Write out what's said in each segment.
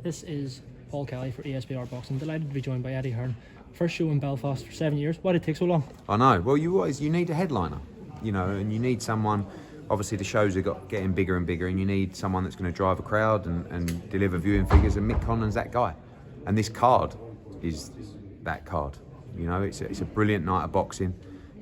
This is Paul Kelly for ESBR Boxing. Delighted to be joined by Eddie Hearn. First show in Belfast for 7 years. Why did it take so long? I know. Well, you need a headliner, and you need someone. Obviously, the shows are getting bigger and bigger, and you need someone that's going to drive a crowd and deliver viewing figures. And Mick Conlan's that guy, and this card is that card. It's a brilliant night of boxing,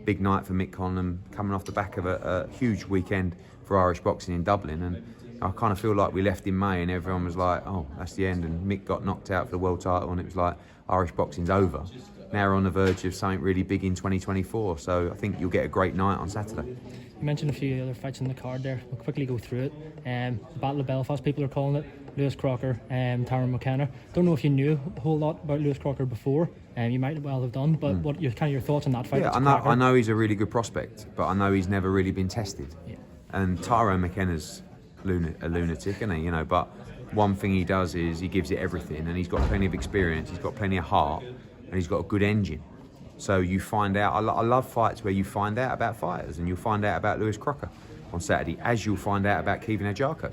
big night for Mick Conlan, coming off the back of a huge weekend for Irish boxing in Dublin. And I kind of feel like we left in May and everyone was like, oh, that's the end. And Mick got knocked out for the world title and it was like, Irish boxing's over. Now we're on the verge of something really big in 2024. So I think you'll get a great night on Saturday. You mentioned a few other fights in the card there. We'll quickly go through it. The Battle of Belfast, people are calling it. Lewis Crocker, Tyrone McKenna. Don't know if you knew a whole lot about Lewis Crocker before. You might well have done, but what your thoughts on that fight? Yeah, I know he's a really good prospect, but I know he's never really been tested. Yeah. And Tyrone McKenna's a lunatic, isn't he? But one thing he does is he gives it everything, and he's got plenty of experience, he's got plenty of heart, and he's got a good engine. So you find out. I love fights where you find out about fighters, and you'll find out about Lewis Crocker on Saturday, as you'll find out about Kevin Ajako.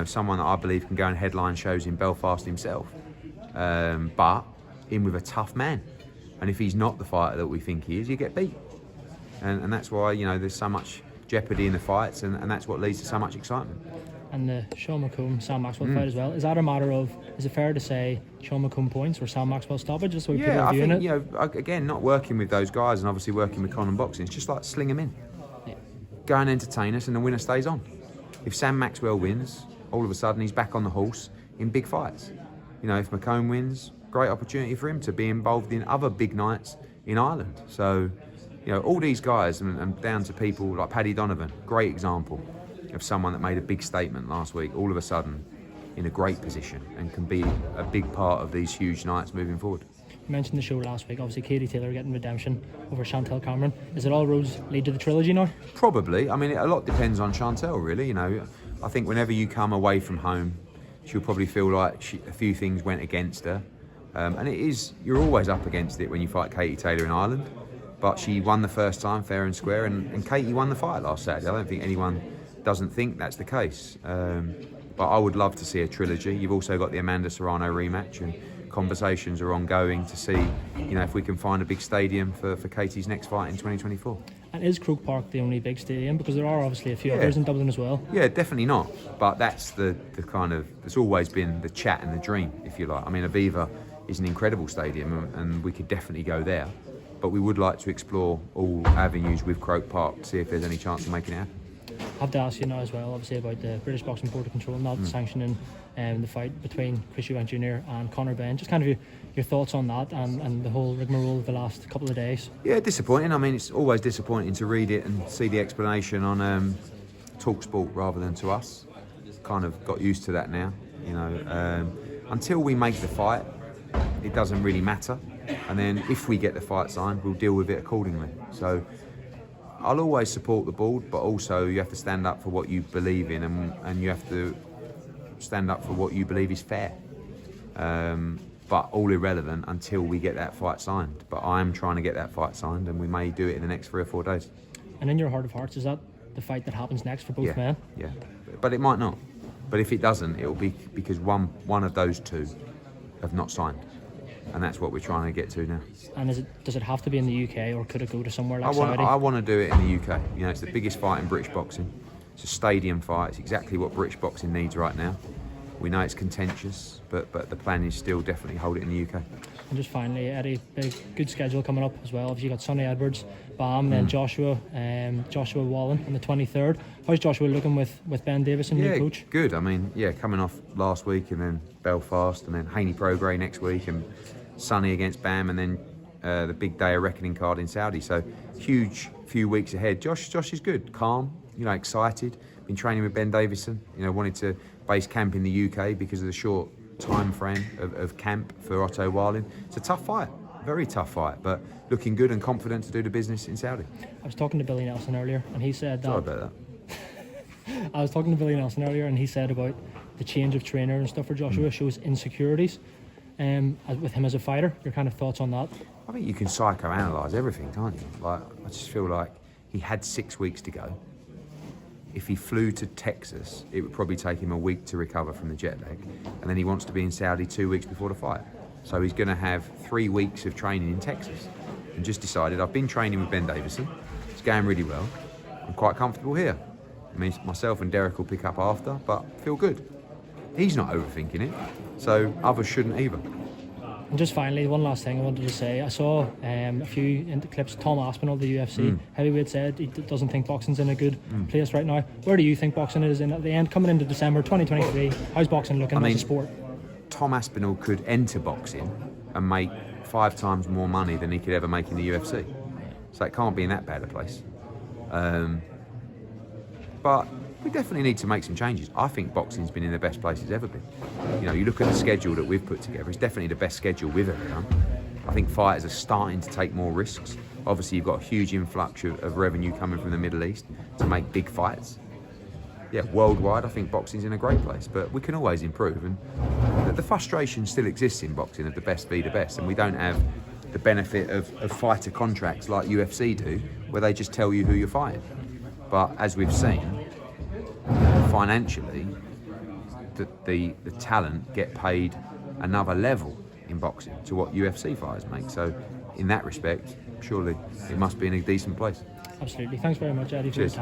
Someone that I believe can go and headline shows in Belfast himself, but in with a tough man. And if he's not the fighter that we think he is, you get beat. And that's why there's so much jeopardy in the fights, and that's what leads to so much excitement. And the Sean McComb, Sam Maxwell fight as well. Is that a matter of, is it fair to say Sean McComb points or Sam Maxwell stoppage? Just so people are viewing it? Again, not working with those guys and obviously working with Conlan Boxing, it's just like sling them in. Yeah. Go and entertain us and the winner stays on. If Sam Maxwell wins, all of a sudden he's back on the horse in big fights. If McComb wins, great opportunity for him to be involved in other big nights in Ireland. So, all these guys, and down to people like Paddy Donovan, great example of someone that made a big statement last week, all of a sudden in a great position and can be a big part of these huge nights moving forward. You mentioned the show last week, obviously Katy Taylor getting redemption over Chantel Cameron. Is it all roads lead to the trilogy now? Probably. I mean, a lot depends on Chantel, really. I think whenever you come away from home, she'll probably feel like a few things went against her. And you're always up against it when you fight Katy Taylor in Ireland. But she won the first time, fair and square, and Katy won the fight last Saturday. I don't think anyone doesn't think that's the case. But I would love to see a trilogy. You've also got the Amanda Serrano rematch, and conversations are ongoing to see, if we can find a big stadium for Katy's next fight in 2024. And is Croke Park the only big stadium? Because there are obviously a few others in Dublin as well. Yeah, definitely not. But that's the kind of, it's always been the chat and the dream, if you like. I mean, Aviva is an incredible stadium, and we could definitely go there. But we would like to explore all avenues with Croke Park to see if there's any chance of making it happen. I have to ask you now as well, obviously, about the British Boxing Board of Control not sanctioning the fight between Chris Eubank Jr. and Conor Benn. Just kind of your thoughts on that and the whole rigmarole of the last couple of days. Yeah, disappointing. I mean, it's always disappointing to read it and see the explanation on TalkSport rather than to us. Kind of got used to that now. Until we make the fight, it doesn't really matter. And then if we get the fight signed, we'll deal with it accordingly. So I'll always support the board, but also you have to stand up for what you believe in, and you have to stand up for what you believe is fair. But all irrelevant until we get that fight signed. But I am trying to get that fight signed, and we may do it in the next 3 or 4 days. And in your heart of hearts, is that the fight that happens next for both men? Yeah, but it might not. But if it doesn't, it'll be because one of those two have not signed. And that's what we're trying to get to now. And does it have to be in the UK, or could it go to somewhere like Saudi? I want to do it in the UK. It's the biggest fight in British boxing. It's a stadium fight. It's exactly what British boxing needs right now. We know it's contentious, but the plan is still definitely hold it in the UK. And just finally, Eddie, good schedule coming up as well. Obviously, you got Sonny Edwards, Bam, then Joshua Wallen on the 23rd. How's Joshua looking with Ben Davis and new coach? Good. I mean, coming off last week and then Belfast and then Haney Prograis next week and Sonny against Bam and then the big day of reckoning card in Saudi. So huge few weeks ahead. Josh is good, calm, excited. Been training with Ben Davison. Wanted to base camp in the UK because of the short time frame of camp for Otto Warlin. It's a tough fight, very tough fight, but looking good and confident to do the business in Saudi. I was talking to Billy Nelson earlier, and he said that. Sorry about that. I was talking to Billy Nelson earlier, and he said about the change of trainer and stuff for Joshua shows insecurities. With him as a fighter, your kind of thoughts on that? I think you can psychoanalyse everything, can't you? I just feel like he had 6 weeks to go. if he flew to Texas, it would probably take him a week to recover from the jet lag, and then he wants to be in Saudi 2 weeks before the fight. So he's going to have 3 weeks of training in Texas, and just decided, I've been training with Ben Davison, it's going really well, I'm quite comfortable here. I mean, myself and Derek will pick up after, but feel good. He's not overthinking it, so others shouldn't either. And just finally, one last thing I wanted to say. I saw a few clips. Tom Aspinall, the UFC heavyweight, said he doesn't think boxing's in a good place right now. Where do you think boxing is in at the end, coming into December 2023? How's boxing looking as a sport? Tom Aspinall could enter boxing and make 5 times more money than he could ever make in the UFC. So it can't be in that bad a place. But we definitely need to make some changes. I think boxing's been in the best place it's ever been. You know, you look at the schedule that we've put together, it's definitely the best schedule we've ever done. I think fighters are starting to take more risks. Obviously, you've got a huge influx of revenue coming from the Middle East to make big fights. Yeah, worldwide, I think boxing's in a great place, but we can always improve. And the frustration still exists in boxing of the best be the best, and we don't have the benefit of fighter contracts like UFC do, where they just tell you who you're fighting. But as we've seen, financially, the talent get paid another level in boxing to what UFC fighters make. So in that respect, surely it must be in a decent place. Absolutely. Thanks very much, Eddie, for your time.